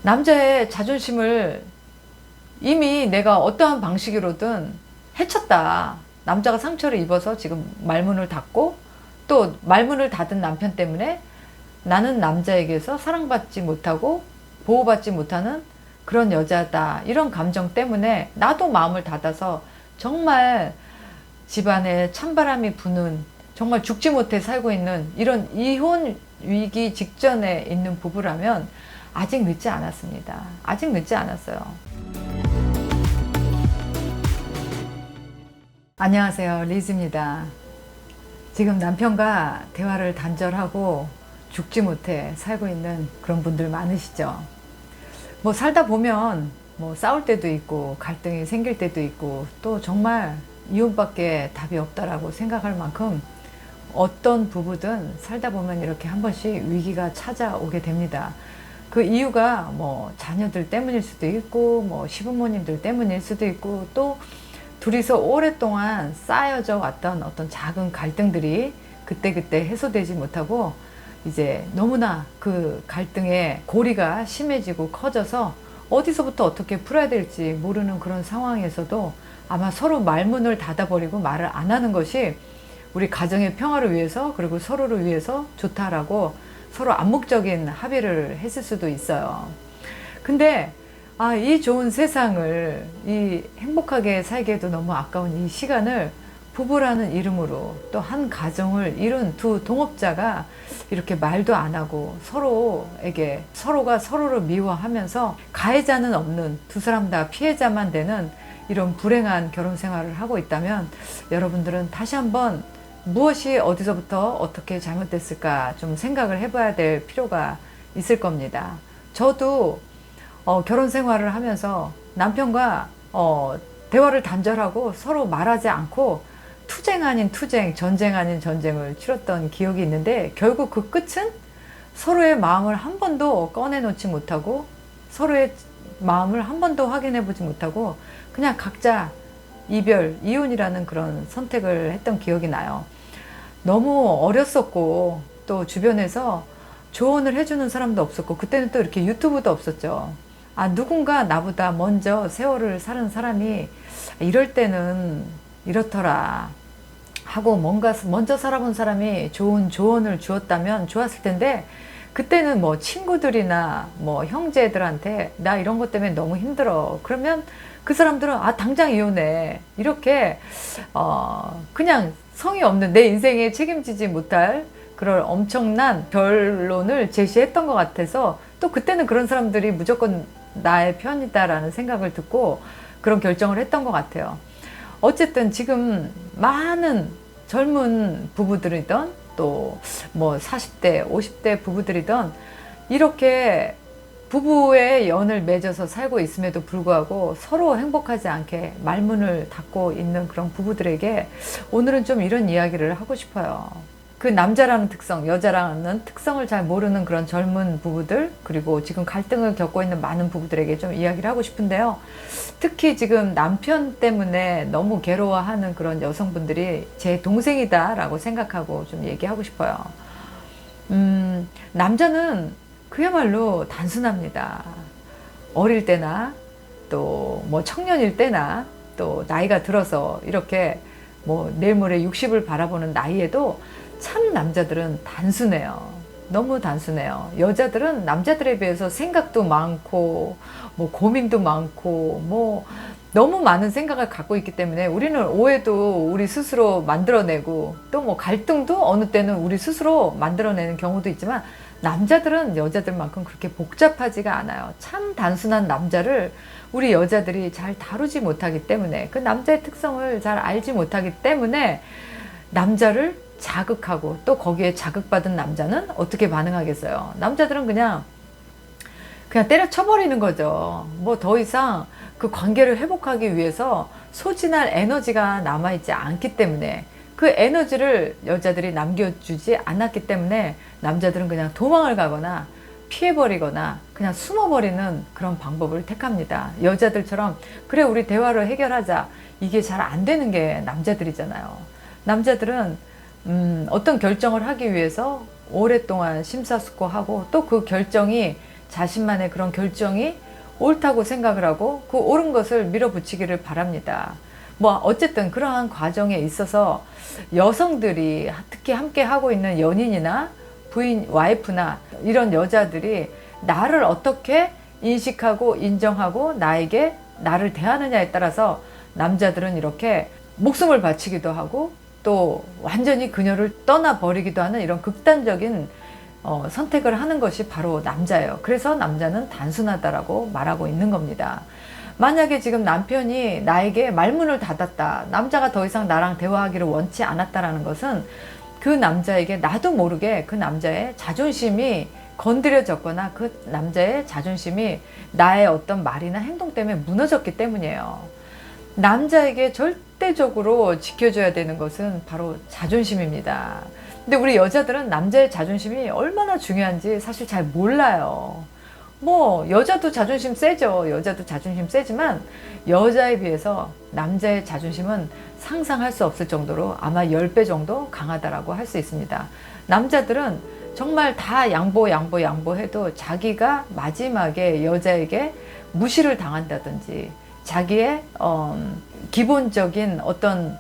남자의 자존심을 이미 내가 어떠한 방식으로든 해쳤다. 남자가 상처를 입어서 지금 말문을 닫고 또 말문을 닫은 남편 때문에 나는 남자에게서 사랑받지 못하고 보호받지 못하는 그런 여자다. 이런 감정 때문에 나도 마음을 닫아서 정말 집안에 찬바람이 부는, 정말 죽지 못해 살고 있는 이런 이혼 위기 직전에 있는 부부라면 아직 늦지 않았습니다. 아직 늦지 않았어요. 안녕하세요, 리즈입니다. 지금 남편과 대화를 단절하고 죽지 못해 살고 있는 그런 분들 많으시죠? 뭐 살다 보면 뭐 싸울 때도 있고 갈등이 생길 때도 있고 또 정말 이혼밖에 답이 없다라고 생각할 만큼 어떤 부부든 살다 보면 이렇게 한 번씩 위기가 찾아오게 됩니다. 그 이유가 뭐 자녀들 때문일 수도 있고 뭐 시부모님들 때문일 수도 있고 또 둘이서 오랫동안 쌓여져 왔던 어떤 작은 갈등들이 그때그때 해소되지 못하고 이제 너무나 그 갈등의 고리가 심해지고 커져서 어디서부터 어떻게 풀어야 될지 모르는 그런 상황에서도 아마 서로 말문을 닫아버리고 말을 안 하는 것이 우리 가정의 평화를 위해서 그리고 서로를 위해서 좋다라고 서로 암묵적인 합의를 했을 수도 있어요. 근데 이 좋은 세상을, 이 행복하게 살기에도 너무 아까운 이 시간을 부부라는 이름으로 또 한 가정을 이룬 두 동업자가 이렇게 말도 안 하고 서로에게 서로가 서로를 미워하면서 가해자는 없는 두 사람 다 피해자만 되는 이런 불행한 결혼 생활을 하고 있다면 여러분들은 다시 한번 무엇이 어디서부터 어떻게 잘못됐을까 좀 생각을 해봐야 될 필요가 있을 겁니다. 저도 결혼 생활을 하면서 남편과 대화를 단절하고 서로 말하지 않고 투쟁 아닌 투쟁, 전쟁 아닌 전쟁을 치렀던 기억이 있는데 결국 그 끝은 서로의 마음을 한 번도 꺼내놓지 못하고 서로의 마음을 한 번도 확인해 보지 못하고 그냥 각자 이별, 이혼이라는 그런 선택을 했던 기억이 나요. 너무 어렸었고 또 주변에서 조언을 해주는 사람도 없었고 그때는 또 이렇게 유튜브도 없었죠. 누군가 나보다 먼저 세월을 사는 사람이 이럴 때는 이렇더라 하고 뭔가 먼저 살아본 사람이 좋은 조언을 주었다면 좋았을 텐데 그때는 뭐 친구들이나 뭐 형제들한테 나 이런 것 때문에 너무 힘들어 그러면 그 사람들은 당장 이혼해 이렇게 그냥 성의 없는 내 인생에 책임지지 못할 그런 엄청난 결론을 제시했던 것 같아서 또 그때는 그런 사람들이 무조건 나의 편이다라는 생각을 듣고 그런 결정을 했던 것 같아요. 어쨌든 지금 많은 젊은 부부들이던 또 뭐 40대, 50대 부부들이던 이렇게 부부의 연을 맺어서 살고 있음에도 불구하고 서로 행복하지 않게 말문을 닫고 있는 그런 부부들에게 오늘은 좀 이런 이야기를 하고 싶어요. 그 남자라는 특성, 여자라는 특성을 잘 모르는 그런 젊은 부부들 그리고 지금 갈등을 겪고 있는 많은 부부들에게 좀 이야기를 하고 싶은데요. 특히 지금 남편 때문에 너무 괴로워하는 그런 여성분들이 제 동생이다 라고 생각하고 좀 얘기하고 싶어요. 남자는 그야말로 단순합니다. 어릴 때나 또 뭐 청년일 때나 또 나이가 들어서 이렇게 뭐 내일 모레 60을 바라보는 나이에도 참 남자들은 단순해요. 너무 단순해요. 여자들은 남자들에 비해서 생각도 많고 뭐 고민도 많고 뭐 너무 많은 생각을 갖고 있기 때문에 우리는 오해도 우리 스스로 만들어내고 또 뭐 갈등도 어느 때는 우리 스스로 만들어내는 경우도 있지만 남자들은 여자들만큼 그렇게 복잡하지가 않아요. 참 단순한 남자를 우리 여자들이 잘 다루지 못하기 때문에 그 남자의 특성을 잘 알지 못하기 때문에 남자를 자극하고 또 거기에 자극받은 남자는 어떻게 반응하겠어요? 남자들은 그냥 때려쳐버리는 거죠. 뭐 더 이상 그 관계를 회복하기 위해서 소진할 에너지가 남아있지 않기 때문에 그 에너지를 여자들이 남겨주지 않았기 때문에 남자들은 그냥 도망을 가거나 피해버리거나 그냥 숨어버리는 그런 방법을 택합니다. 여자들처럼 그래 우리 대화로 해결하자 이게 잘 안 되는 게 남자들이잖아요. 남자들은 어떤 결정을 하기 위해서 오랫동안 심사숙고하고 또 그 결정이 자신만의 그런 결정이 옳다고 생각을 하고 그 옳은 것을 밀어붙이기를 바랍니다. 뭐 어쨌든 그러한 과정에 있어서 여성들이 특히 함께 하고 있는 연인이나 부인, 와이프나 이런 여자들이 나를 어떻게 인식하고 인정하고 나를 대하느냐에 따라서 남자들은 이렇게 목숨을 바치기도 하고 또 완전히 그녀를 떠나버리기도 하는 이런 극단적인 선택을 하는 것이 바로 남자예요. 그래서 남자는 단순하다라고 말하고 있는 겁니다. 만약에 지금 남편이 나에게 말문을 닫았다, 남자가 더 이상 나랑 대화하기를 원치 않았다라는 것은 그 남자에게 나도 모르게 그 남자의 자존심이 건드려졌거나 그 남자의 자존심이 나의 어떤 말이나 행동 때문에 무너졌기 때문이에요. 남자에게 절대적으로 지켜줘야 되는 것은 바로 자존심입니다. 근데 우리 여자들은 남자의 자존심이 얼마나 중요한지 사실 잘 몰라요. 뭐 여자도 자존심 세죠. 여자도 자존심 세지만 여자에 비해서 남자의 자존심은 상상할 수 없을 정도로 아마 10배 정도 강하다라고 할 수 있습니다. 남자들은 정말 다 양보해도 자기가 마지막에 여자에게 무시를 당한다든지 자기의 기본적인 어떤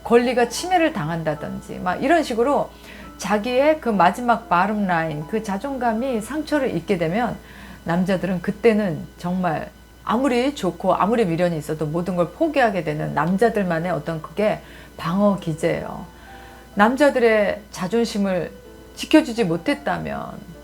권리가 침해를 당한다든지 막 이런 식으로 자기의 그 마지막 바름 라인, 그 자존감이 상처를 입게 되면 남자들은 그때는 정말 아무리 좋고 아무리 미련이 있어도 모든 걸 포기하게 되는 남자들만의 어떤 그게 방어 기제예요. 남자들의 자존심을 지켜주지 못했다면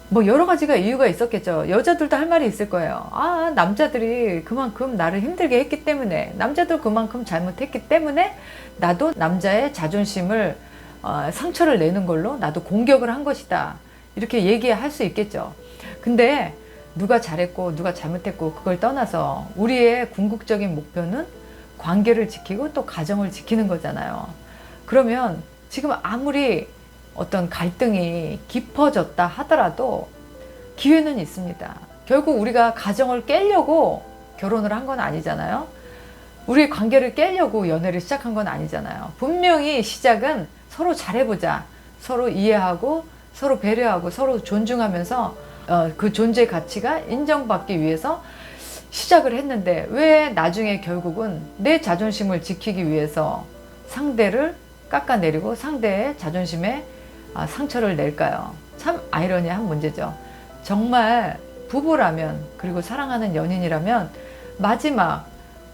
뭐 여러 가지가 이유가 있었겠죠. 여자들도 할 말이 있을 거예요. 아, 남자들이 그만큼 나를 힘들게 했기 때문에, 남자도 그만큼 잘못했기 때문에 나도 남자의 자존심을 상처를 내는 걸로 나도 공격을 한 것이다, 이렇게 얘기할 수 있겠죠. 근데 누가 잘했고 누가 잘못했고 그걸 떠나서 우리의 궁극적인 목표는 관계를 지키고 또 가정을 지키는 거잖아요. 그러면 지금 아무리 어떤 갈등이 깊어졌다 하더라도 기회는 있습니다. 결국 우리가 가정을 깨려고 결혼을 한 건 아니잖아요. 우리의 관계를 깨려고 연애를 시작한 건 아니잖아요. 분명히 시작은 서로 잘해보자, 서로 이해하고 서로 배려하고 서로 존중하면서 그 존재 가치가 인정받기 위해서 시작을 했는데 왜 나중에 결국은 내 자존심을 지키기 위해서 상대를 깎아내리고 상대의 자존심에 상처를 낼까요? 참 아이러니한 문제죠. 정말 부부라면, 그리고 사랑하는 연인이라면 마지막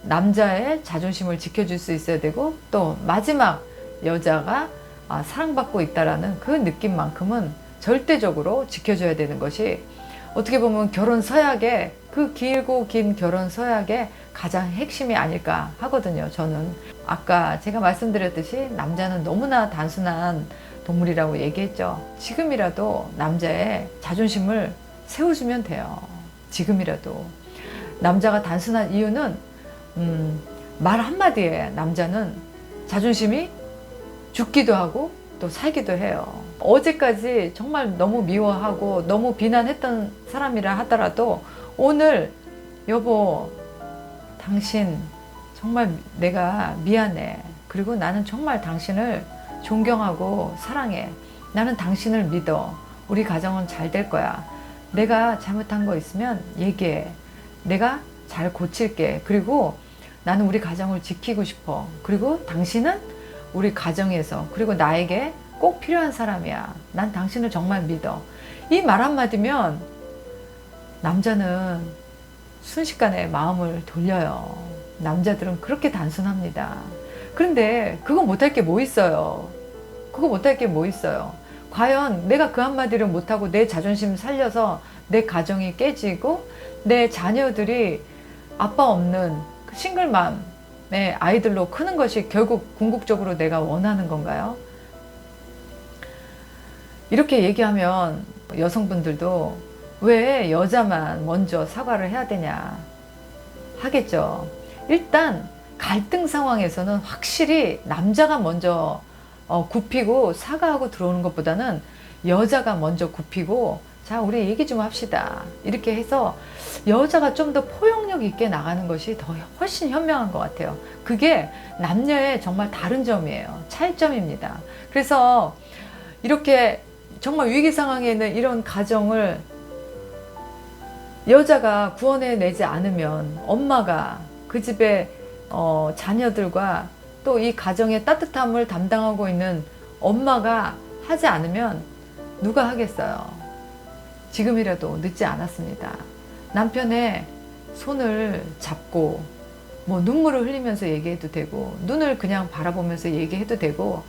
남자의 자존심을 지켜줄 수 있어야 되고 또 마지막 여자가 사랑받고 있다라는 그 느낌만큼은 절대적으로 지켜줘야 되는 것이 어떻게 보면 결혼 서약의 그 길고 긴 결혼 서약의 가장 핵심이 아닐까 하거든요. 저는 아까 제가 말씀드렸듯이 남자는 너무나 단순한 동물이라고 얘기했죠. 지금이라도 남자의 자존심을 세워주면 돼요. 지금이라도. 남자가 단순한 이유는 말 한마디에 남자는 자존심이 죽기도 하고 또 살기도 해요. 어제까지 정말 너무 미워하고 너무 비난했던 사람이라 하더라도 오늘 여보, 당신 정말 내가 미안해. 그리고 나는 정말 당신을 존경하고 사랑해. 나는 당신을 믿어. 우리 가정은 잘 될 거야. 내가 잘못한 거 있으면 얘기해. 내가 잘 고칠게. 그리고 나는 우리 가정을 지키고 싶어. 그리고 당신은 우리 가정에서 그리고 나에게 꼭 필요한 사람이야. 난 당신을 정말 믿어. 이 말 한마디면 남자는 순식간에 마음을 돌려요. 남자들은 그렇게 단순합니다. 그런데 그거 못할 게 뭐 있어요? 그거 못할 게 뭐 있어요? 과연 내가 그 한마디를 못하고 내 자존심 살려서 내 가정이 깨지고 내 자녀들이 아빠 없는 싱글맘의 아이들로 크는 것이 결국 궁극적으로 내가 원하는 건가요? 이렇게 얘기하면 여성분들도 왜 여자만 먼저 사과를 해야 되냐 하겠죠. 일단 갈등 상황에서는 확실히 남자가 먼저 굽히고 사과하고 들어오는 것보다는 여자가 먼저 굽히고 자, 우리 얘기 좀 합시다. 이렇게 해서 여자가 좀 더 포용력 있게 나가는 것이 더 훨씬 현명한 것 같아요. 그게 남녀의 정말 다른 점이에요. 차이점입니다. 그래서 이렇게 정말 위기 상황에는 이런 가정을 여자가 구원해내지 않으면 엄마가 그 집의 자녀들과 또 이 가정의 따뜻함을 담당하고 있는 엄마가 하지 않으면 누가 하겠어요? 지금이라도 늦지 않았습니다. 남편의 손을 잡고 뭐 눈물을 흘리면서 얘기해도 되고 눈을 그냥 바라보면서 얘기해도 되고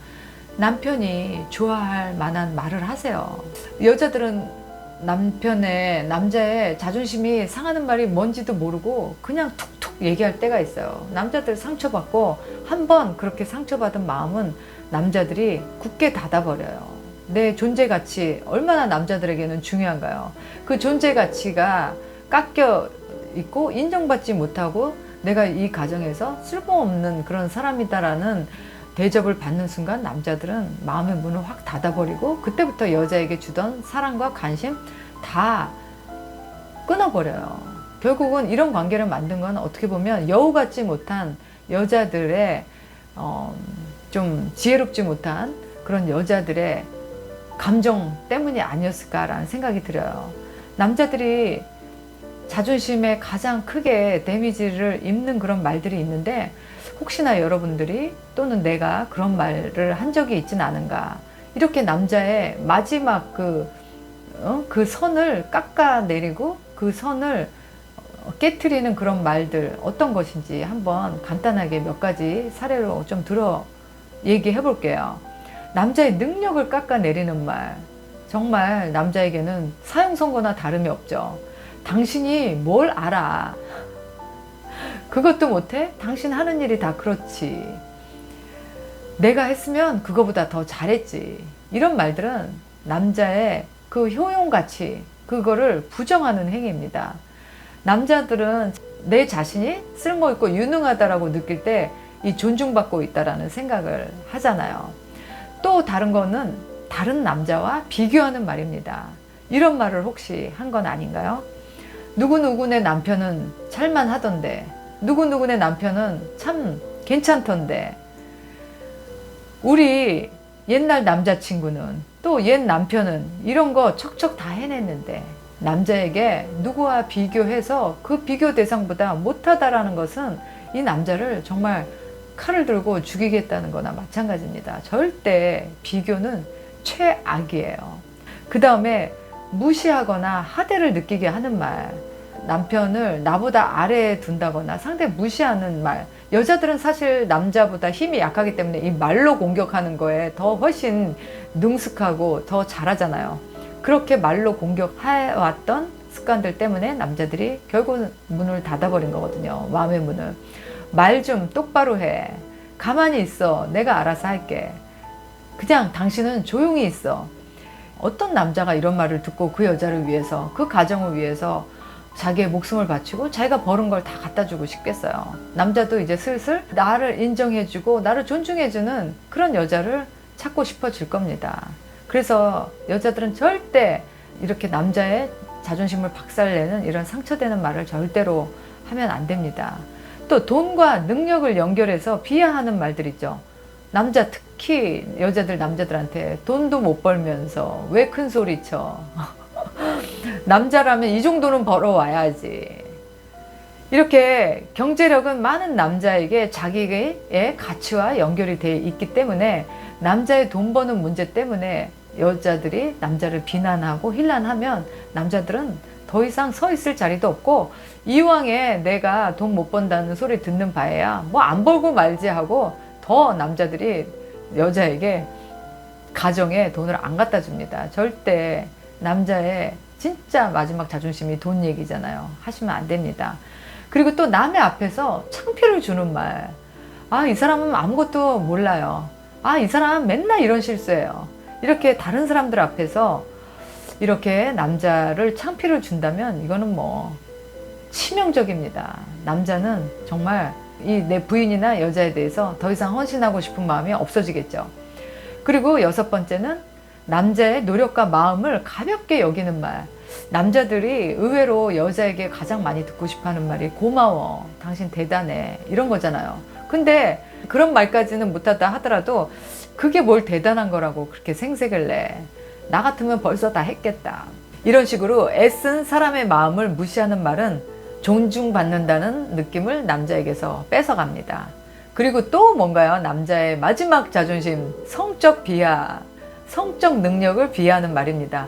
남편이 좋아할 만한 말을 하세요. 여자들은 남자의 자존심이 상하는 말이 뭔지도 모르고 그냥 툭툭 얘기할 때가 있어요. 남자들 상처받고 한번 그렇게 상처받은 마음은 남자들이 굳게 닫아버려요. 내 존재 가치 얼마나 남자들에게는 중요한가요? 그 존재 가치가 깎여 있고 인정받지 못하고 내가 이 가정에서 쓸모없는 그런 사람이다라는 대접을 받는 순간 남자들은 마음의 문을 확 닫아버리고 그때부터 여자에게 주던 사랑과 관심 다 끊어버려요. 결국은 이런 관계를 만든 건 어떻게 보면 여우 같지 못한 여자들의 좀 지혜롭지 못한 그런 여자들의 감정 때문이 아니었을까라는 생각이 들어요. 남자들이 자존심에 가장 크게 데미지를 입는 그런 말들이 있는데 혹시나 여러분들이 또는 내가 그런 말을 한 적이 있진 않은가. 이렇게 남자의 마지막 그 선을 깎아내리고 그 선을 깨트리는 그런 말들 어떤 것인지 한번 간단하게 몇 가지 사례로 좀 들어 얘기해 볼게요. 남자의 능력을 깎아내리는 말. 정말 남자에게는 사형선고나 다름이 없죠. 당신이 뭘 알아? 그것도 못해? 당신 하는 일이 다 그렇지. 내가 했으면 그거보다 더 잘했지. 이런 말들은 남자의 그 효용가치, 그거를 부정하는 행위입니다. 남자들은 내 자신이 쓸모있고 유능하다라고 느낄 때 이 존중받고 있다라는 생각을 하잖아요. 또 다른 거는 다른 남자와 비교하는 말입니다. 이런 말을 혹시 한 건 아닌가요? 누구누구네 남편은 잘만하던데 누구누구네 남편은 참 괜찮던데 우리 옛날 남자친구는 또 옛 남편은 이런 거 척척 다 해냈는데 남자에게 누구와 비교해서 그 비교 대상보다 못하다라는 것은 이 남자를 정말 칼을 들고 죽이겠다는 거나 마찬가지입니다. 절대 비교는 최악이에요. 그 다음에 무시하거나 하대를 느끼게 하는 말, 남편을 나보다 아래에 둔다거나 상대 무시하는 말. 여자들은 사실 남자보다 힘이 약하기 때문에 이 말로 공격하는 거에 더 훨씬 능숙하고 더 잘하잖아요. 그렇게 말로 공격해왔던 습관들 때문에 남자들이 결국 문을 닫아버린 거거든요. 마음의 문을. 말 좀 똑바로 해. 가만히 있어. 내가 알아서 할게. 그냥 당신은 조용히 있어. 어떤 남자가 이런 말을 듣고 그 여자를 위해서, 그 가정을 위해서 자기의 목숨을 바치고 자기가 벌은 걸 다 갖다 주고 싶겠어요. 남자도 이제 슬슬 나를 인정해주고 나를 존중해주는 그런 여자를 찾고 싶어질 겁니다. 그래서 여자들은 절대 이렇게 남자의 자존심을 박살내는 이런 상처되는 말을 절대로 하면 안 됩니다. 또 돈과 능력을 연결해서 비하하는 말들 있죠. 남자 특히 여자들 남자들한테 돈도 못 벌면서 왜 큰 소리 쳐. 남자라면 이 정도는 벌어와야지. 이렇게 경제력은 많은 남자에게 자기의 가치와 연결이 돼 있기 때문에 남자의 돈 버는 문제 때문에 여자들이 남자를 비난하고 힐난하면 남자들은 더 이상 서 있을 자리도 없고 이왕에 내가 돈 못 번다는 소리 듣는 바에야 뭐 안 벌고 말지 하고 더 남자들이 여자에게 가정에 돈을 안 갖다 줍니다. 절대 남자의 진짜 마지막 자존심이 돈 얘기잖아요. 하시면 안 됩니다. 그리고 또 남의 앞에서 창피를 주는 말. 아, 이 사람은 아무것도 몰라요. 아, 이 사람 맨날 이런 실수해요. 이렇게 다른 사람들 앞에서 이렇게 남자를 창피를 준다면 이거는 뭐 치명적입니다. 남자는 정말 이 내 부인이나 여자에 대해서 더 이상 헌신하고 싶은 마음이 없어지겠죠. 그리고 여섯 번째는 남자의 노력과 마음을 가볍게 여기는 말. 남자들이 의외로 여자에게 가장 많이 듣고 싶어하는 말이 고마워, 당신 대단해, 이런 거잖아요. 근데 그런 말까지는 못하다 하더라도 그게 뭘 대단한 거라고 그렇게 생색을 내. 나 같으면 벌써 다 했겠다. 이런 식으로 애쓴 사람의 마음을 무시하는 말은 존중받는다는 느낌을 남자에게서 뺏어갑니다. 그리고 또 뭔가요? 남자의 마지막 자존심, 성적 비하, 성적 능력을 비하하는 말입니다.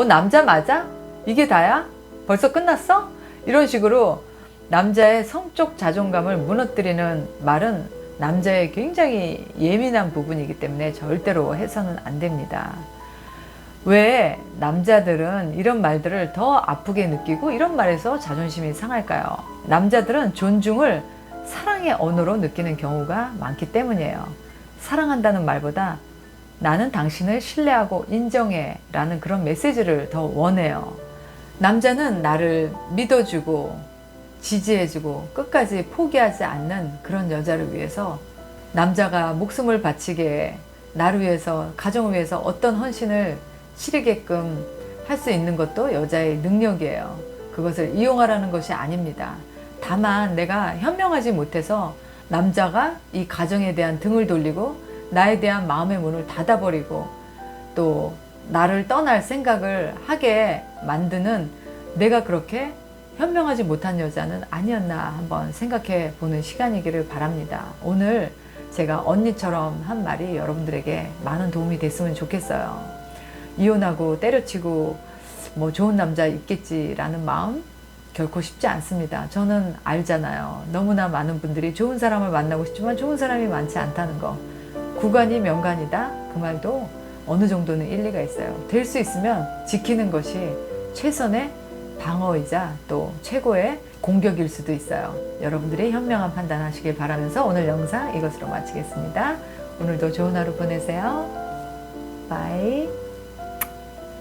남자 맞아? 이게 다야? 벌써 끝났어? 이런 식으로 남자의 성적 자존감을 무너뜨리는 말은 남자의 굉장히 예민한 부분이기 때문에 절대로 해서는 안 됩니다. 왜 남자들은 이런 말들을 더 아프게 느끼고 이런 말에서 자존심이 상할까요? 남자들은 존중을 사랑의 언어로 느끼는 경우가 많기 때문이에요. 사랑한다는 말보다 나는 당신을 신뢰하고 인정해 라는 그런 메시지를 더 원해요. 남자는 나를 믿어주고 지지해주고 끝까지 포기하지 않는 그런 여자를 위해서 남자가 목숨을 바치게 나를 위해서 가정을 위해서 어떤 헌신을 치르게끔 할 수 있는 것도 여자의 능력이에요. 그것을 이용하라는 것이 아닙니다. 다만 내가 현명하지 못해서 남자가 이 가정에 대한 등을 돌리고 나에 대한 마음의 문을 닫아버리고 또 나를 떠날 생각을 하게 만드는 내가 그렇게 현명하지 못한 여자는 아니었나 한번 생각해 보는 시간이기를 바랍니다. 오늘 제가 언니처럼 한 말이 여러분들에게 많은 도움이 됐으면 좋겠어요. 이혼하고 때려치고 뭐 좋은 남자 있겠지라는 마음 결코 쉽지 않습니다. 저는 알잖아요. 너무나 많은 분들이 좋은 사람을 만나고 싶지만 좋은 사람이 많지 않다는 거. 구간이 명간이다. 그 말도 어느 정도는 일리가 있어요. 될 수 있으면 지키는 것이 최선의 방어이자 또 최고의 공격일 수도 있어요. 여러분들이 현명한 판단하시길 바라면서 오늘 영상 이것으로 마치겠습니다. 오늘도 좋은 하루 보내세요. 바이.